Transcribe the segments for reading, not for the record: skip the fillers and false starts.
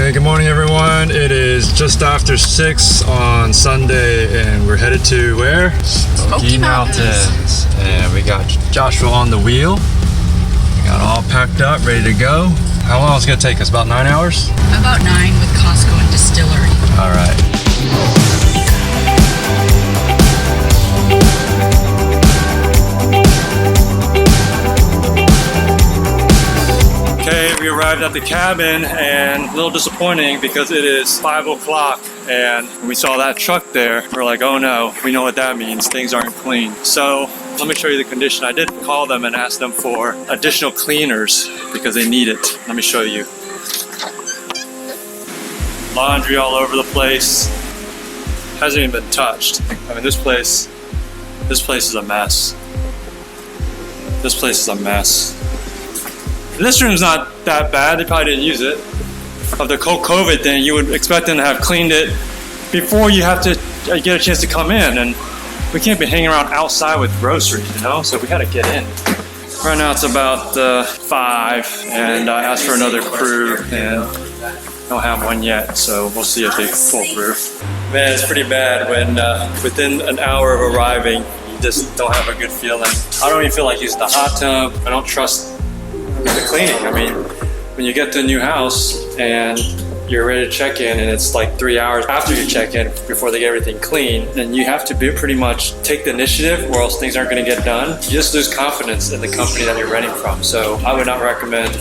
Hey, good morning everyone. It is just after 6 on Sunday and we're headed to where? Smoky Mountains. And we got Joshua on the wheel. We got all packed up, ready to go. How long is it going to take us? About 9 hours? About 9 with Costco and Distillery. All right. Okay, we arrived at the cabin and a little disappointing because it is 5 o'clock and when we saw that truck there, we're like, oh no, we know what that means. Things aren't clean. So let me show you the condition. I did call them and ask them for additional cleaners because they need it. Let me show you. Laundry all over the place. Hasn't even been touched. I mean, this place is a mess. This place is a mess. This room's not that bad. They probably didn't use it. Of the COVID thing, you would expect them to have cleaned it before you have to get a chance to come in. And we can't be hanging around outside with groceries, you know? So we gotta get in. Right now it's about 5, and I asked for another crew, and don't have one yet. So we'll see if they pull through. Man, it's pretty bad when within an hour of arriving, you just don't have a good feeling. I don't even feel like using the hot tub. I don't trust the cleaning. I mean, when you get to a new house and you're ready to check in and it's like 3 hours after you check in before they get everything clean, then you have to pretty much take the initiative or else things aren't going to get done. You just lose confidence in the company that you're renting from. So I would not recommend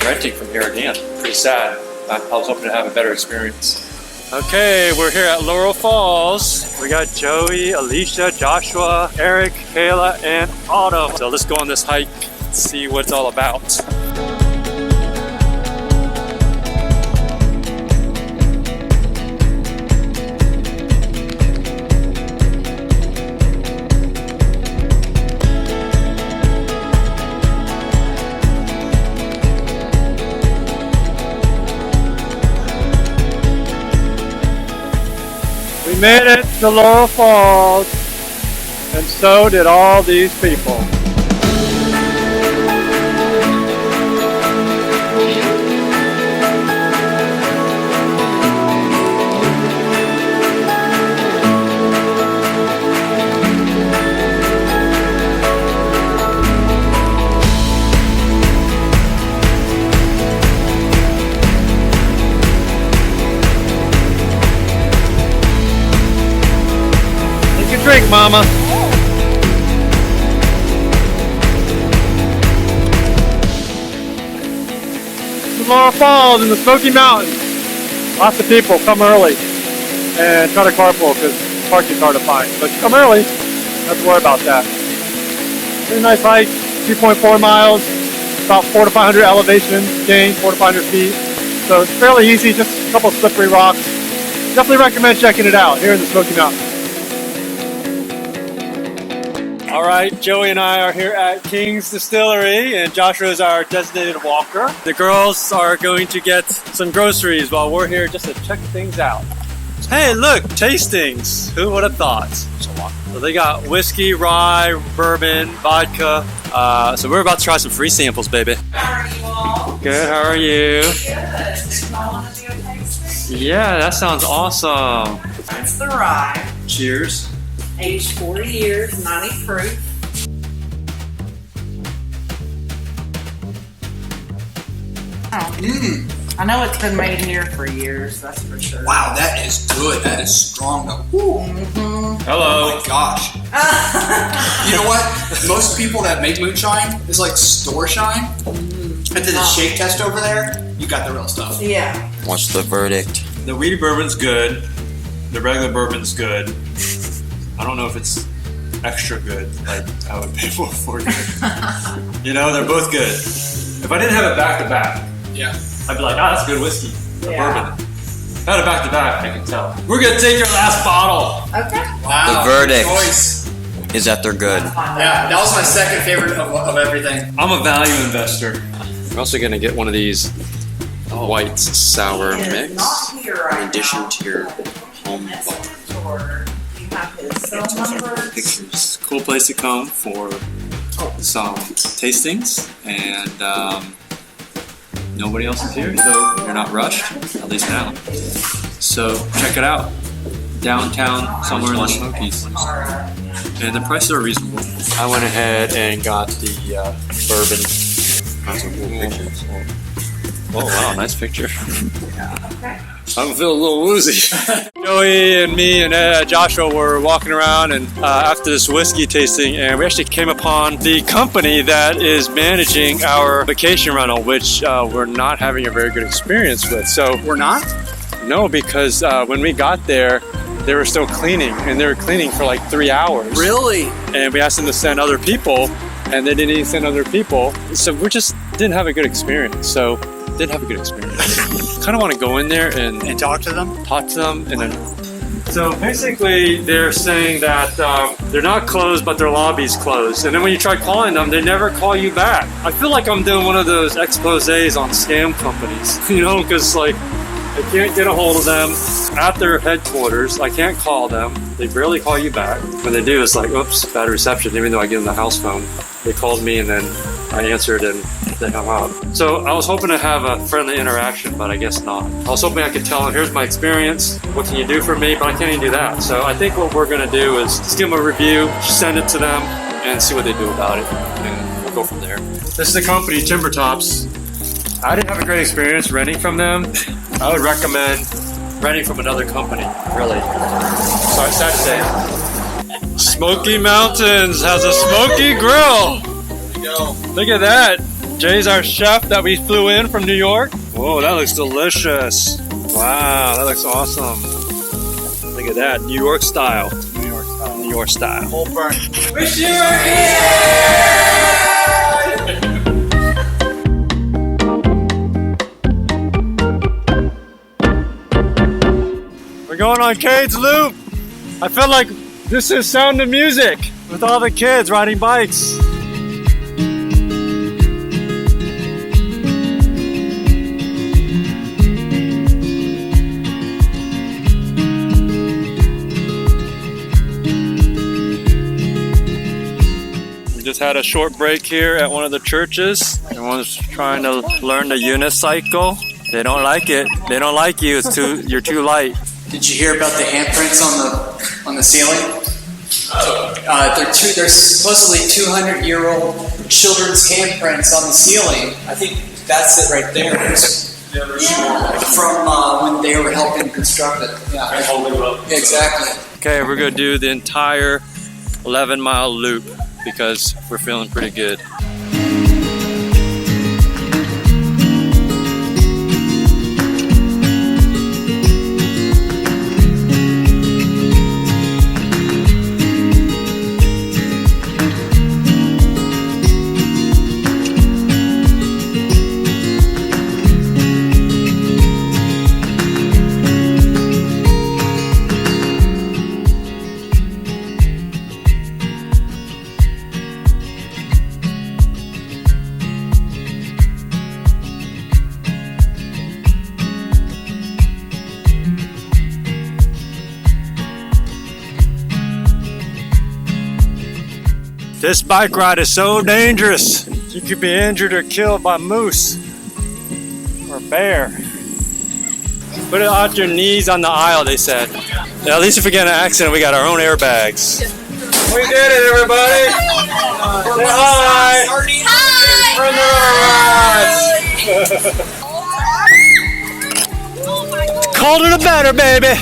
renting from here again. Pretty sad. I was hoping to have a better experience. Okay, we're here at Laurel Falls. We got Joey, Alicia, Joshua, Eric, Kayla, and Autumn. So let's go on this hike. See what it's all about. We made it to Laurel Falls, and so did all these people. Drink, mama. Laurel Falls in the Smoky Mountains. Lots of people come early and try to carpool because parking's hard to find. But you come early, don't have to worry about that. Very nice hike, 2.4 miles, about 400 to 500 elevation gain, 400 to 500 feet. So it's fairly easy, just a couple of slippery rocks. Definitely recommend checking it out here in the Smoky Mountains. All right, Joey and I are here at King's Distillery, and Joshua is our designated walker. The girls are going to get some groceries while we're here just to check things out. Hey, look, tastings. Who would have thought? So they got whiskey, rye, bourbon, vodka. So we're about to try some free samples, baby. How are you all? Good, how are you? Good. Small one of your tasting? Yeah, that sounds awesome. That's the rye. Cheers. Aged 40 years, 90 proof. I know it's been made here for years, that's for sure. Wow, that is good. That is strong though. Hello. Oh my gosh. You know what? Most people that make moonshine is like store shine. And then the shake test over there, you got the real stuff. Yeah. What's the verdict? The weedy bourbon's good. The regular bourbon's good. I don't know if it's extra good, like I would pay for you. You know, they're both good. If I didn't have it back to back, Yeah. I'd be like, oh, that's good whiskey. Yeah. Bourbon. If I had it back to back, I can tell. We're gonna take your last bottle. Okay. Wow. The verdict. Good choice. Is that they're good? Yeah, that was my second favorite of everything. I'm a value investor. We're also gonna get one of these white sour He is mix. not here right In addition now. to your home That's bar. his order. You have his cell number. Pictures. Cool place to come for some tastings and nobody else is here, so you're not rushed, at least now. So check it out. Downtown, somewhere in the Smokies. And the prices are reasonable. I went ahead and got the bourbon. That's some cool pictures. Oh wow, nice picture. I'm feeling a little woozy. Joey and me and Joshua were walking around and after this whiskey tasting, and we actually came upon the company that is managing our vacation rental, which we're not having a very good experience with. So We're not? no, because when we got there, they were still cleaning, and they were cleaning for like 3 hours. Really? And we asked them to send other people, and they didn't even send other people. So we just didn't have a good experience. So did have a good experience. Kind of want to go in there and Talk to them? and then. So basically, they're saying that they're not closed, but their lobby's closed. And then when you try calling them, they never call you back. I feel like I'm doing one of those exposés on scam companies, you know, because like I can't get a hold of them at their headquarters. I can't call them. They barely call you back. When they do, it's like, oops, bad reception. Even though I give them the house phone, they called me and then I answered and they hung up. So I was hoping to have a friendly interaction, but I guess not. I was hoping I could tell them, here's my experience. What can you do for me? But I can't even do that. So I think what we're going to do is just give them a review, send it to them, and see what they do about it. And we'll go from there. This is the company, Timber Tops. I didn't have a great experience renting from them. I would recommend renting from another company, really. Sorry, sad to say. Smoky Mountains has a smoky grill. There you go. Look at that. Jay's our chef that we flew in from New York. Whoa, that looks delicious. Wow, that looks awesome. Look at that, New York style. New York style. New York style. Whole burn. Wish you were here! We're going on Cade's Loop. I feel like this is Sound of Music with all the kids riding bikes. We just had a short break here at one of the churches. Everyone's trying to learn the unicycle. They don't like it. They don't like you. You're too light. Did you hear about the handprints on the ceiling? They're supposedly 200-year-old children's handprints on the ceiling. I think that's it right there. From when they were helping construct it. Yeah. Exactly. Okay, we're gonna do the entire 11-mile loop because we're feeling pretty good. This bike ride is so dangerous. You could be injured or killed by moose or bear. Put it out your knees on the aisle, they said. Now, at least if we get in an accident, we got our own airbags. We did it, everybody! Say hi! Hi! Colder the better, baby!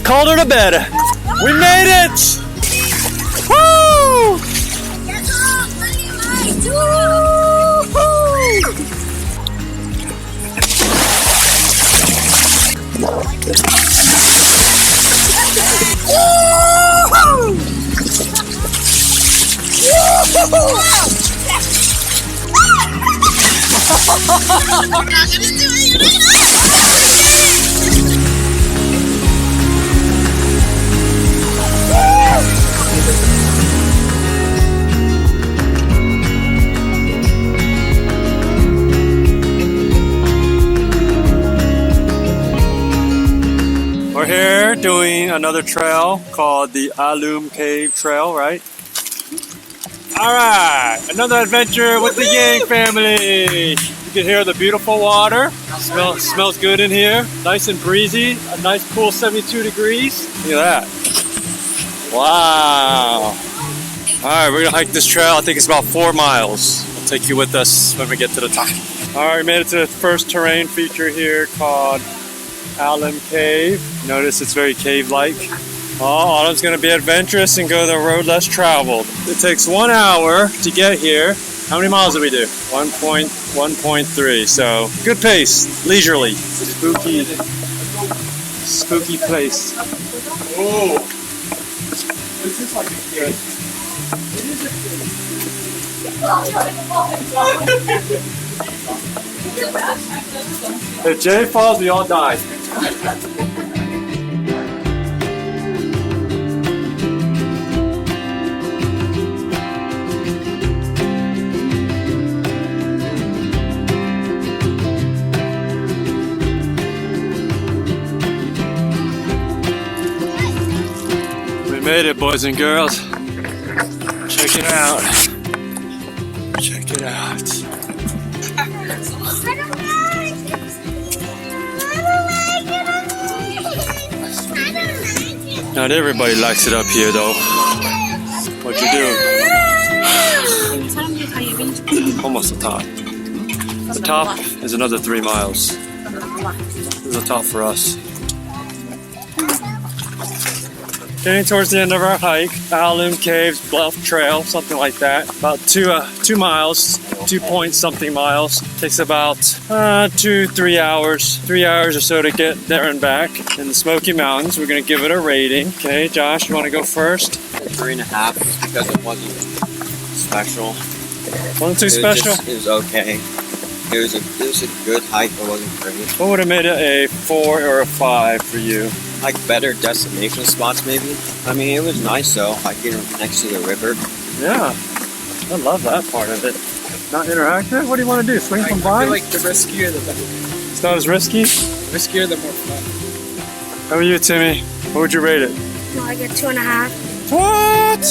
Colder the better! We made it! Woo! We're here doing another trail called the Alum Cave Trail, right? All right, another adventure with the Yang family. can hear the beautiful water. Smells good in here. Nice and breezy. A nice cool 72 degrees. Look at that. Wow. Alright, we're gonna hike this trail. I think it's about 4 miles. We'll take you with us when we get to the top. Alright, we made it to the first terrain feature here called Alum Cave. Notice it's very cave-like. Oh, Autumn's gonna be adventurous and go the road less traveled. It takes 1 hour to get here. How many miles did we do? 1.3. So good pace, leisurely. Spooky place. Oh, this is like a kid. If Jay falls, we all die. We made it, boys and girls. Check it out. Check it out. Not everybody likes it up here, though. What you do? Almost the top. The top is another 3 miles. This is the top for us. Getting towards the end of our hike, Alum Caves Bluff Trail, something like that. About 2 miles, 2 point something miles. Takes about 2-3 hours, 3 hours or so to get there and back in the Smoky Mountains. We're gonna give it a rating. Okay, Josh, you want to go first? 3.5 because it wasn't special. Wasn't too special. It was okay. It was a good hike. It wasn't great. What would have made it a 4 or a 5 for you? Like better destination spots, maybe. I mean, it was nice though. Hiking next to the river. Yeah, I love that part of it. Not interactive? What do you want to do? Swing from I vines? feel like the riskier the better. It's not as risky? Riskier the more fun. How about you, Timmy? What would you rate it? Well, I get 2.5. What?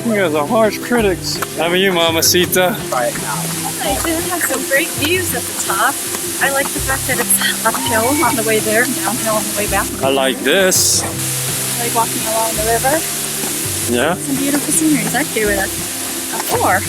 You guys are harsh critics. How about you, Mamacita? Try it now. I did have some great views at the top. I like the fact that it's uphill on the way there, downhill on the way back. I like this. I like walking along the river. Yeah? Some beautiful sceneries. I'd give it a 4.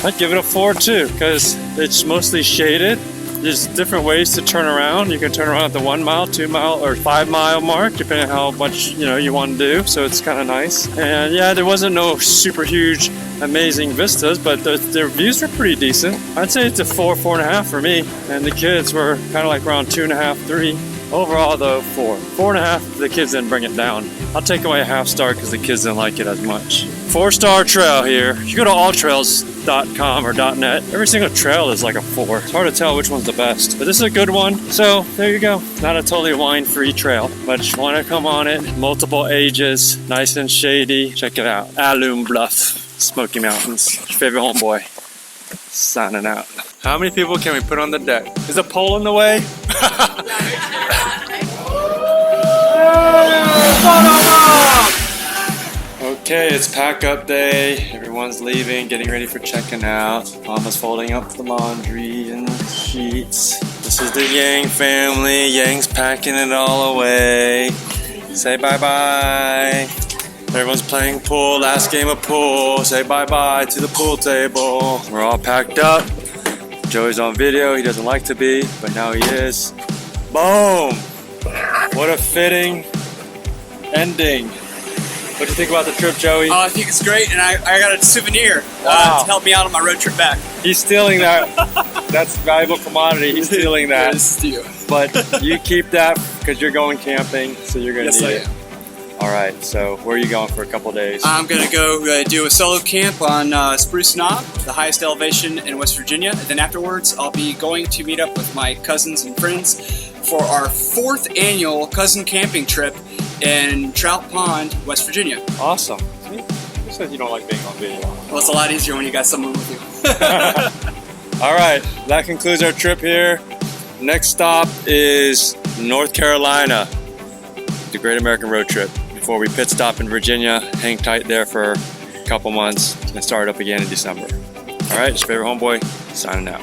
I'd give it a 4 too, because it's mostly shaded. There's different ways to turn around. You can turn around at the 1 mile, 2 mile, or 5 mile mark, depending on how much you want to do. So it's kind of nice. And yeah, there wasn't no super huge, amazing vistas, but their views were pretty decent. I'd say it's a 4, 4.5 for me. And the kids were kind of like around 2.5, 3. Overall though, 4. 4.5, the kids didn't bring it down. I'll take away a half star because the kids didn't like it as much. 4-star trail here. You go to alltrails.com or .net. Every single trail is like a 4. It's hard to tell which one's the best, but this is a good one. So there you go. Not a totally wine-free trail, but just want to come on it. Multiple ages, nice and shady. Check it out. Alum Bluff, Smoky Mountains. Your favorite homeboy. Signing out. How many people can we put on the deck? Is a pole in the way? Okay, it's pack up day. Everyone's leaving, getting ready for checking out. Mama's folding up the laundry and the sheets. This is the Yang family. Yang's packing it all away. Say bye-bye. Everyone's playing pool, last game of pool. Say bye-bye to the pool table. We're all packed up. Joey's on video. He doesn't like to be, but now he is. Boom! What a fitting ending. What do you think about the trip, Joey? I think it's great, and I got a souvenir Wow. to help me out on my road trip back. He's stealing that. That's a valuable commodity. He's stealing that. Yes, you. But you keep that because you're going camping, so you're going to Yes, need I it. am. All right, so where are you going for a couple days? I'm going to go do a solo camp on Spruce Knob, the highest elevation in West Virginia. And then afterwards, I'll be going to meet up with my cousins and friends for our 4th annual cousin camping trip in Trout Pond, West Virginia. Awesome. See? Who says you don't like being on video? Well, it's a lot easier when you got someone with you. All right, that concludes our trip here. Next stop is North Carolina, the Great American Road Trip. Before we pit stop in Virginia, hang tight there for a couple months, and start up again in December. All right, it's your favorite homeboy, signing out.